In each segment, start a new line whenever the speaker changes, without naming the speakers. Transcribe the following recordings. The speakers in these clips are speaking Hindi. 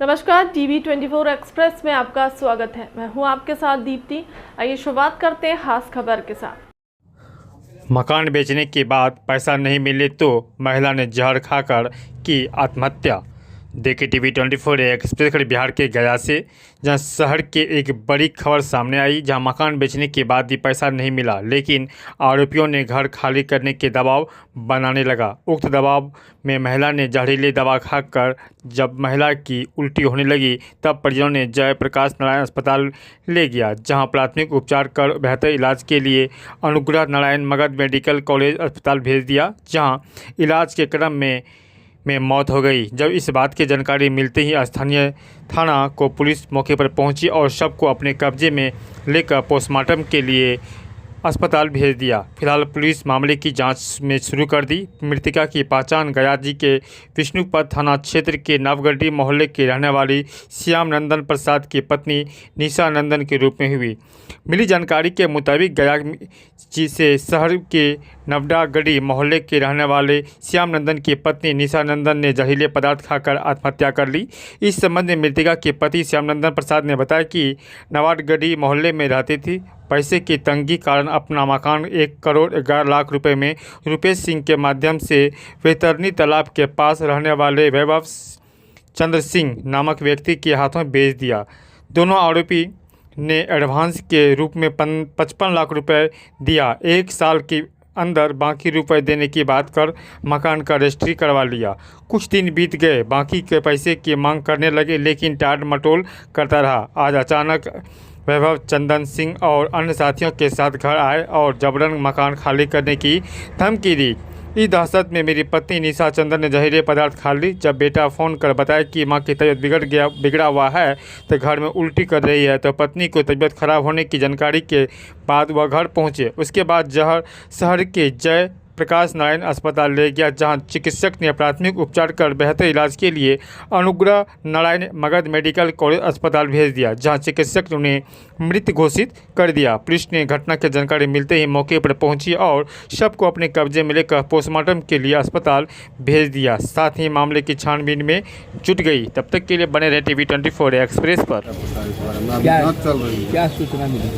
नमस्कार, टीवी 24 एक्सप्रेस में आपका स्वागत है। मैं हूं आपके साथ दीप्ति। आइए शुरुआत करते हैं खास खबर के साथ।
मकान बेचने के बाद पैसा नहीं मिले तो महिला ने जहर खाकर की आत्महत्या। देखे टीवी 24 एक्सप्रेस खबर बिहार के गया से, जहां शहर के एक बड़ी खबर सामने आई, जहां मकान बेचने के बाद भी पैसा नहीं मिला, लेकिन आरोपियों ने घर खाली करने के दबाव बनाने लगा। उक्त दबाव में महिला ने जहरीली दवा खाकर जब महिला की उल्टी होने लगी, तब परिजनों ने जयप्रकाश नारायण अस्पताल ले गया, जहां प्राथमिक उपचार कर बेहतर इलाज के लिए अनुग्रह नारायण मगध मेडिकल कॉलेज अस्पताल भेज दिया, जहां इलाज के क्रम में मौत हो गई। जब इस बात की जानकारी मिलते ही स्थानीय थाना को पुलिस मौके पर पहुंची और शव को अपने कब्जे में लेकर पोस्टमार्टम के लिए अस्पताल भेज दिया। फिलहाल पुलिस मामले की जांच में शुरू कर दी। मृतका की पहचान गया जी के विष्णुपद थाना क्षेत्र के नवगढ़ी मोहल्ले के रहने वाली श्याम नंदन प्रसाद की पत्नी निशा नंदन के रूप में हुई। मिली जानकारी के मुताबिक गया जी से शहर के नवडागढ़ी मोहल्ले के रहने वाले श्याम नंदन की पत्नी निशा नंदन ने जहरीले पदार्थ खाकर आत्महत्या कर ली। इस संबंध में मृतका के पति श्याम नंदन प्रसाद ने बताया कि नवाडगढ़ी मोहल्ले में रहती थी। पैसे की तंगी कारण अपना मकान 1,11,00,000 रुपए में रुपेश सिंह के माध्यम से वेतरनी तालाब के पास रहने वाले वैभव चंद्र सिंह नामक व्यक्ति के हाथों बेच दिया। दोनों आरोपी ने एडवांस के रूप में 55 लाख रुपए दिया। 1 साल के अंदर बाकी रुपए देने की बात कर मकान का रजिस्ट्री करवा लिया। कुछ दिन बीत गए, बाकी के पैसे की मांग करने लगे, लेकिन टाट मटोल करता रहा। आज अचानक वैभव चंदन सिंह और अन्य साथियों के साथ घर आए और जबरन मकान खाली करने की धमकी दी। इस दहशत में मेरी पत्नी निशा चंदन ने जहरीले पदार्थ खा ली। जब बेटा फ़ोन कर बताया कि मां की तबीयत बिगड़ा हुआ है, तो घर में उल्टी कर रही है, तो पत्नी को तबीयत खराब होने की जानकारी के बाद वह घर पहुंचे। उसके बाद शहर के जय प्रकाश नारायण अस्पताल ले गया, जहां चिकित्सक ने प्राथमिक उपचार कर बेहतर इलाज के लिए अनुग्रह नारायण मगध मेडिकल कॉलेज अस्पताल भेज दिया, जहां चिकित्सक ने उन्हें मृत घोषित कर दिया। पुलिस ने घटना की जानकारी मिलते ही मौके पर पहुंची और शव को अपने कब्जे में लेकर पोस्टमार्टम के लिए अस्पताल भेज दिया। साथ ही मामले की छानबीन में जुट गई। तब तक के लिए बने रहे टीवी 24 एक्सप्रेस पर।
क्या सूचना मिली?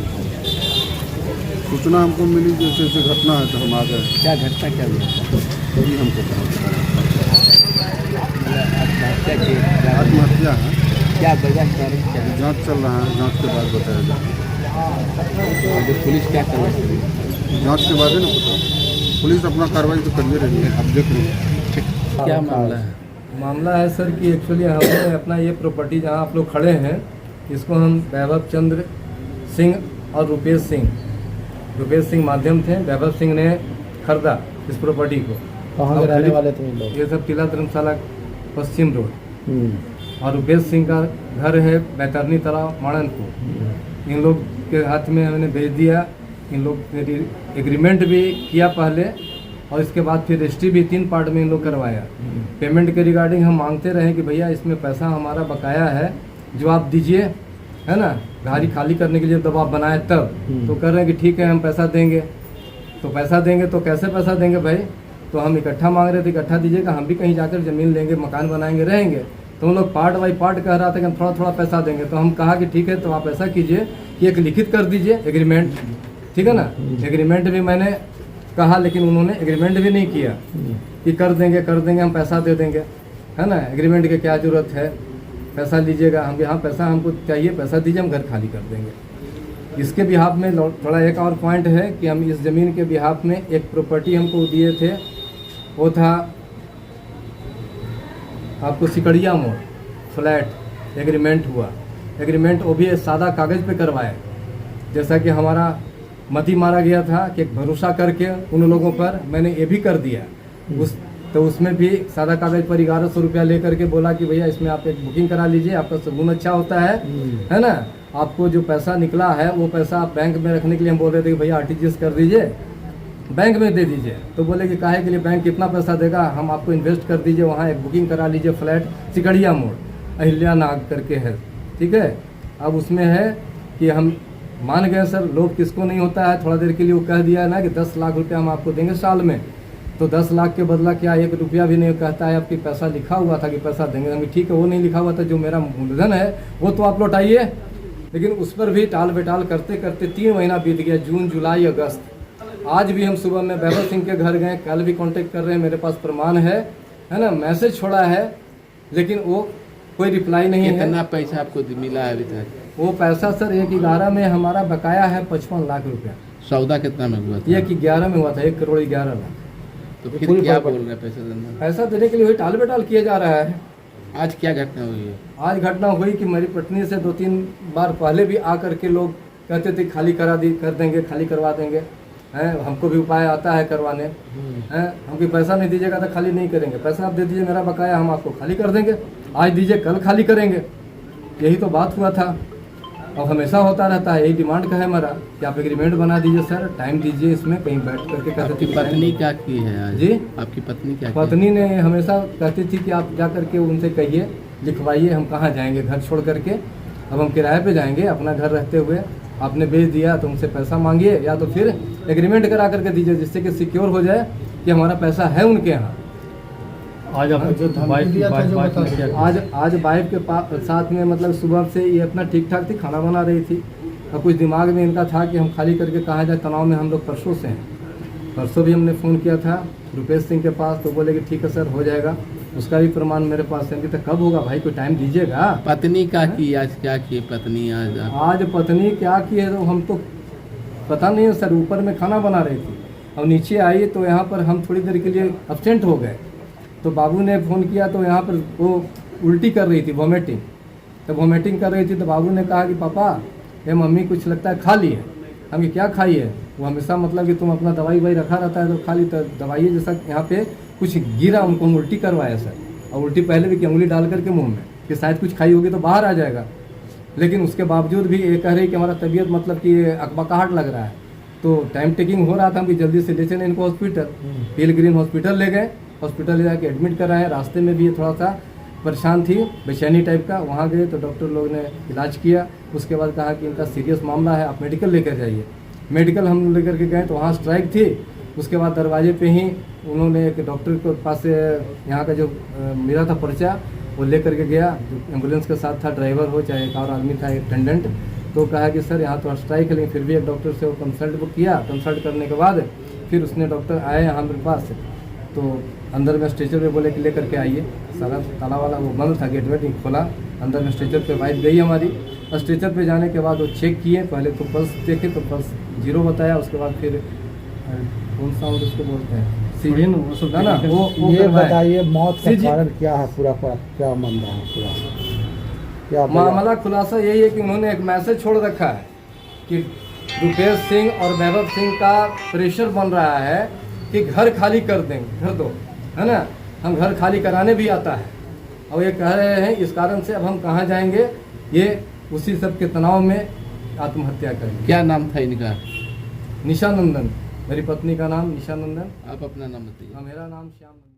सूचना हमको मिली जैसे जैसे घटना है तो हम आ गए।
क्या घटना क्या हुई?
यही हमको
आत्महत्या
है।
क्या वजह क्या?
जांच चल रहा है, जांच के बाद बताया जाएगा।
जो पुलिस क्या कर रही है?
जांच के बाद ही ना पता। पुलिस अपना कार्रवाई तो कर रही है, अब देख रही है।
क्या मामला है?
मामला है सर कि एक्चुअली हमने अपना ये प्रॉपर्टी जहाँ आप लोग खड़े हैं, इसको हम वैभव चंद्र सिंह और रुपेश सिंह माध्यम थे। वैभव सिंह ने खरीदा इस प्रॉपर्टी को।
कहाँ रहने वाले थे लोग?
ये सब किला धर्मशाला पश्चिम रोड। और रुपेश सिंह का घर है बैतरनी तालाब माणनपुर। इन लोग के हाथ में हमने भेज दिया। इन लोग ने एग्रीमेंट भी किया पहले, और इसके बाद फिर रजिस्ट्री भी 3 पार्ट में इन लोग करवाया। पेमेंट के रिगार्डिंग हम मांगते रहे कि भैया इसमें पैसा हमारा बकाया है, जो आप दीजिए, है ना। गाड़ी खाली करने के लिए दबाव बनाए तब तो कर रहे हैं कि ठीक है हम पैसा देंगे। तो पैसा देंगे तो कैसे पैसा देंगे भाई? तो हम इकट्ठा मांग रहे थे, इकट्ठा दीजिएगा, हम भी कहीं जाकर ज़मीन लेंगे, मकान बनाएंगे, रहेंगे। तो हम लोग पार्ट बाई पार्ट कह रहा था कि हम थोड़ा थोड़ा पैसा देंगे। तो हम कहा कि ठीक है, तो आप ऐसा कीजिए कि एक लिखित कर दीजिए एग्रीमेंट, ठीक है ना। एग्रीमेंट भी मैंने कहा, लेकिन उन्होंने एग्रीमेंट भी नहीं किया कि कर देंगे हम पैसा दे देंगे, है ना। एग्रीमेंट की क्या ज़रूरत है, पैसा लीजिएगा। हम हाँ पैसा हमको चाहिए, पैसा दीजिए, हम घर खाली कर देंगे। इसके बिहाफ में थोड़ा एक और पॉइंट है कि हम इस ज़मीन के बिहाफ में एक प्रॉपर्टी हमको दिए थे, वो था आपको सिकड़िया मोड़ फ्लैट। एग्रीमेंट हुआ, एग्रीमेंट वो भी सादा कागज़ पे करवाए। जैसा कि हमारा मती मारा गया था कि भरोसा करके उन लोगों पर मैंने ये भी कर दिया। तो उसमें भी सादा कागज़ पर 1100 रुपया ले करके बोला कि भैया इसमें आप एक बुकिंग करा लीजिए, आपका सबूत अच्छा होता है ना। आपको जो पैसा निकला है वो पैसा आप बैंक में रखने के लिए हम बोल रहे थे कि भैया RTGS कर दीजिए, बैंक में दे दीजिए। तो बोले कि काहे के लिए, बैंक कितना पैसा देगा, हम आपको इन्वेस्ट कर दीजिए, वहाँ एक बुकिंग करा लीजिए, फ्लैट सिकड़िया मोड़ अहिल्या नाग करके है, ठीक है। अब उसमें है कि हम मान गए सर, लोभ किसको नहीं होता है। थोड़ा देर के लिए वो कह दिया है ना कि 10 लाख रुपया हम आपको देंगे साल में, तो 10 लाख के बदला क्या 1 रुपया भी नहीं कहता है, आपकी पैसा लिखा हुआ था कि पैसा देंगे। हम ठीक है, वो नहीं लिखा हुआ था, जो मेरा मूलधन है वो तो आप लौटाइए। लेकिन उस पर भी टाल बेटाल करते करते 3 महीना बीत गया, जून जुलाई अगस्त। आज भी हम सुबह में वैभव सिंह के घर गए, कल भी कांटेक्ट कर रहे हैं, मेरे पास प्रमाण है ना, मैसेज छोड़ा है, लेकिन वो कोई रिप्लाई नहीं है।
कितना पैसा आपको मिला है अभी तक?
वो पैसा सर 1/11 में हमारा बकाया है 55 लाख रुपया।
सौदा कितना में हुआ था?
1/11 में हुआ था, 1,11,11 लाख।
तो फिर क्या बोल रहे हैं पैसा देना?
पैसा देने के लिए वही टाल बेटाल किया जा रहा है।
आज क्या घटना हुई है?
आज घटना हुई कि मेरी पत्नी से 2-3 बार पहले भी आकर के लोग कहते थे खाली कर देंगे, खाली करवा देंगे, हैं, हमको भी उपाय आता है करवाने, हैं, हमको पैसा नहीं दीजिएगा तो खाली नहीं करेंगे, पैसा आप दे दीजिए, मेरा बकाया हम आपको खाली कर देंगे, आज दीजिए कल खाली करेंगे। यही तो बात हुआ था। अब हमेशा होता रहता है, यही डिमांड का है हमारा कि आप एग्रीमेंट बना दीजिए सर, टाइम दीजिए, इसमें कहीं बैठ करके कहते
आपकी
थे।
पत्नी क्या की है आज?
जी,
आपकी पत्नी क्या की?
पत्नी ने हमेशा कहती थी कि आप जा करके उनसे कहिए, लिखवाइए, हम कहाँ जाएंगे घर छोड़ करके, अब हम किराए पे जाएंगे, अपना घर रहते हुए आपने बेच दिया तो उनसे पैसा मांगिए, या तो फिर एग्रीमेंट करा करके दीजिए, जिससे कि सिक्योर हो जाए कि हमारा पैसा है उनके यहाँ।
आज आपको जो वाइफ
आज वाइफ के साथ में मतलब सुबह से ये अपना ठीक ठाक थी, खाना बना रही थी, और कुछ दिमाग में इनका था कि हम खाली करके कहाँ जाए, तनाव में हम लोग परसों से हैं। परसों भी हमने फ़ोन किया था रुपेश सिंह के पास, तो बोले कि ठीक है सर हो जाएगा, उसका भी प्रमाण मेरे पास है। कि तो कब होगा भाई, कोई टाइम दीजिएगा।
पत्नी क्या की आज? क्या की पत्नी आज?
पत्नी क्या की है तो हम तो पता नहीं है सर, ऊपर में खाना बना रही थी और नीचे आई तो यहाँ पर हम थोड़ी देर के लिए एब्सेंट हो गए, तो बाबू ने फ़ोन किया तो यहाँ पर वो उल्टी कर रही थी, वॉमिटिंग। तो वॉमिटिंग कर रही थी तो बाबू ने कहा कि पापा ये मम्मी कुछ लगता है खा ली है। हम क्या खाई है? वो हमेशा मतलब कि तुम अपना दवाई ववाई रखा रहता है तो खा ली, तो दवाई जैसा यहाँ पे कुछ गिरा, उनको हम उल्टी करवाया सर, और उल्टी पहले भी कि उंगली डाल करके मुँह में कि शायद कुछ खाई होगी तो बाहर आ जाएगा, लेकिन उसके बावजूद भी ये कह रही कि हमारा तबीयत मतलब कि अकबकाहट लग रहा है। तो टाइम टेकिंग हो रहा था, हम कि जल्दी से ले चले इनको हॉस्पिटल, पिलग्रीम हॉस्पिटल ले गए, हॉस्पिटल ले जाके एडमिट कराए। रास्ते में भी ये थोड़ा सा परेशान थी, बेचैनी टाइप का, वहाँ गए तो डॉक्टर लोग ने इलाज किया, उसके बाद कहा कि इनका सीरियस मामला है, आप मेडिकल लेकर जाइए। मेडिकल हम लेकर के गए तो वहाँ स्ट्राइक थी। उसके बाद दरवाजे पे ही उन्होंने एक डॉक्टर के पास से यहाँ का जो मिला था पर्चा वो ले करके गया, जो एम्बुलेंस के साथ था, ड्राइवर हो चाहे एक और आदमी था अटेंडेंट, तो कहा कि सर यहाँ तो स्ट्राइक है, लेकिन फिर भी एक डॉक्टर से वो कंसल्ट किया। कंसल्ट करने के बाद फिर उसने डॉक्टर आए यहाँ मेरे पास, तो अंदर में स्ट्रेचर पे बोले कि लेकर के आइए। सारा ताला वाला वो बंद था, गेट वेट नहीं खोला, अंदर में स्ट्रेचर पे वाइफ गई हमारी। स्ट्रेचर पे जाने के बाद वो चेक किए, पहले तो पल्स देखे तो पल्स 0 बताया, उसके बाद फिर कौन सा उसको बोलते हैं ना वो
ये बताइए मौत का
सीजी-
कारण क्या है, पूरा क्या मामला है, पूरा क्या
मामला खुलासा यही है कि उन्होंने एक मैसेज छोड़ रखा है कि रुपेश सिंह और वैभव सिंह का प्रेशर बन रहा है कि घर खाली कर देंगे, घर दो, है ना, हम घर खाली कराने भी आता है, और ये कह रहे हैं इस कारण से अब हम कहाँ जाएंगे, ये उसी सब के तनाव में आत्महत्या करेंगे।
क्या नाम था इनका?
निशा नंदन, मेरी पत्नी का नाम निशा नंदन,
आप अपना नाम बताइए।
मेरा नाम श्याम नंदन।